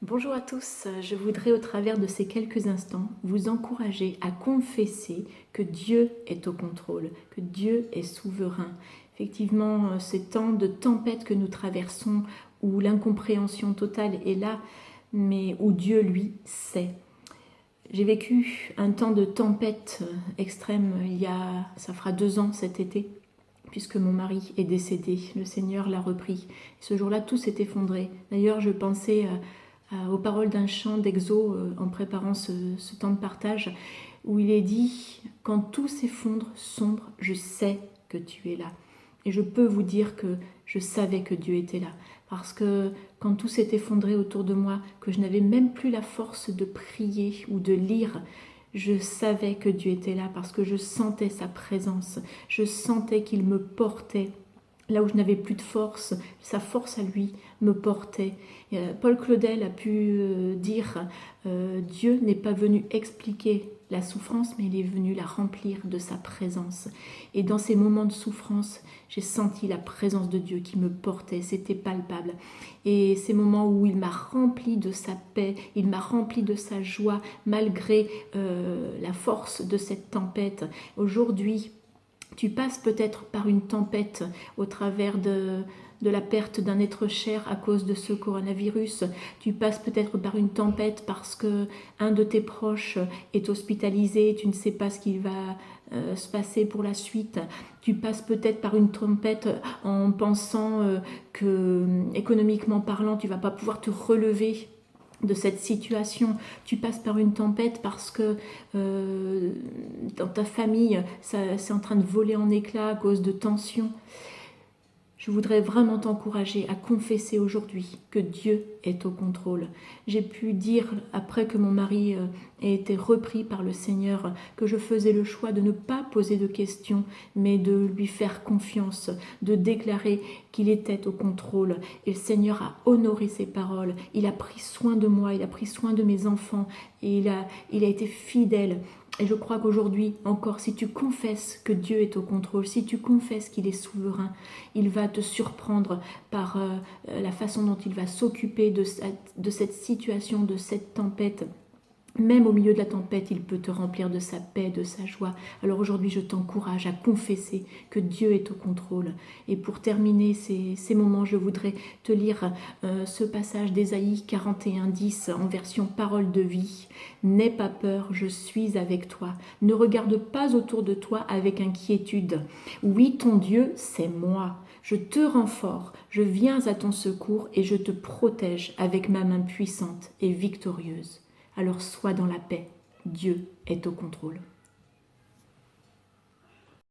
Bonjour à tous, je voudrais au travers de ces quelques instants vous encourager à confesser que Dieu est au contrôle, que Dieu est souverain. Effectivement, ces temps de tempête que nous traversons, où l'incompréhension totale est là, mais où Dieu, lui, sait. J'ai vécu un temps de tempête extrême ça fera 2 ans cet été, puisque mon mari est décédé, le Seigneur l'a repris. Ce jour-là, tout s'est effondré. D'ailleurs, je pensais aux paroles d'un chant d'Exo en préparant ce temps de partage, où il est dit « Quand tout s'effondre, sombre, je sais que tu es là ». Et je peux vous dire que je savais que Dieu était là. Parce que quand tout s'est effondré autour de moi, que je n'avais même plus la force de prier ou de lire, je savais que Dieu était là parce que je sentais sa présence. Je sentais qu'il me portait. Là où je n'avais plus de force, sa force à lui me portait. Paul Claudel a pu dire Dieu n'est pas venu expliquer la souffrance, mais il est venu la remplir de sa présence. Et dans ces moments de souffrance, j'ai senti la présence de Dieu qui me portait, c'était palpable. Et ces moments où il m'a rempli de sa paix, il m'a rempli de sa joie, malgré la force de cette tempête. Aujourd'hui, tu passes peut-être par une tempête au travers de la perte d'un être cher à cause de ce coronavirus. Tu passes peut-être par une tempête parce que un de tes proches est hospitalisé, tu ne sais pas ce qui va se passer pour la suite. Tu passes peut-être par une tempête en pensant que, économiquement parlant, tu ne vas pas pouvoir te relever de cette situation. Tu passes par une tempête parce que dans ta famille, c'est en train de voler en éclats à cause de tensions. Je voudrais vraiment t'encourager à confesser aujourd'hui que Dieu est au contrôle. J'ai pu dire, après que mon mari ait été repris par le Seigneur, que je faisais le choix de ne pas poser de questions, mais de lui faire confiance, de déclarer qu'il était au contrôle. Et le Seigneur a honoré ses paroles. Il a pris soin de moi, il a pris soin de mes enfants, et il a été fidèle. Et je crois qu'aujourd'hui, encore, si tu confesses que Dieu est au contrôle, si tu confesses qu'il est souverain, il va te surprendre par la façon dont il va s'occuper de cette situation, de cette tempête. Même au milieu de la tempête, il peut te remplir de sa paix, de sa joie. Alors aujourd'hui, je t'encourage à confesser que Dieu est au contrôle. Et pour terminer ces moments, je voudrais te lire ce passage d'Ésaïe 41:10 en version parole de vie. « N'aie pas peur, je suis avec toi. Ne regarde pas autour de toi avec inquiétude. Oui, ton Dieu, c'est moi. Je te rends fort, je viens à ton secours et je te protège avec ma main puissante et victorieuse. » Alors sois dans la paix, Dieu est au contrôle.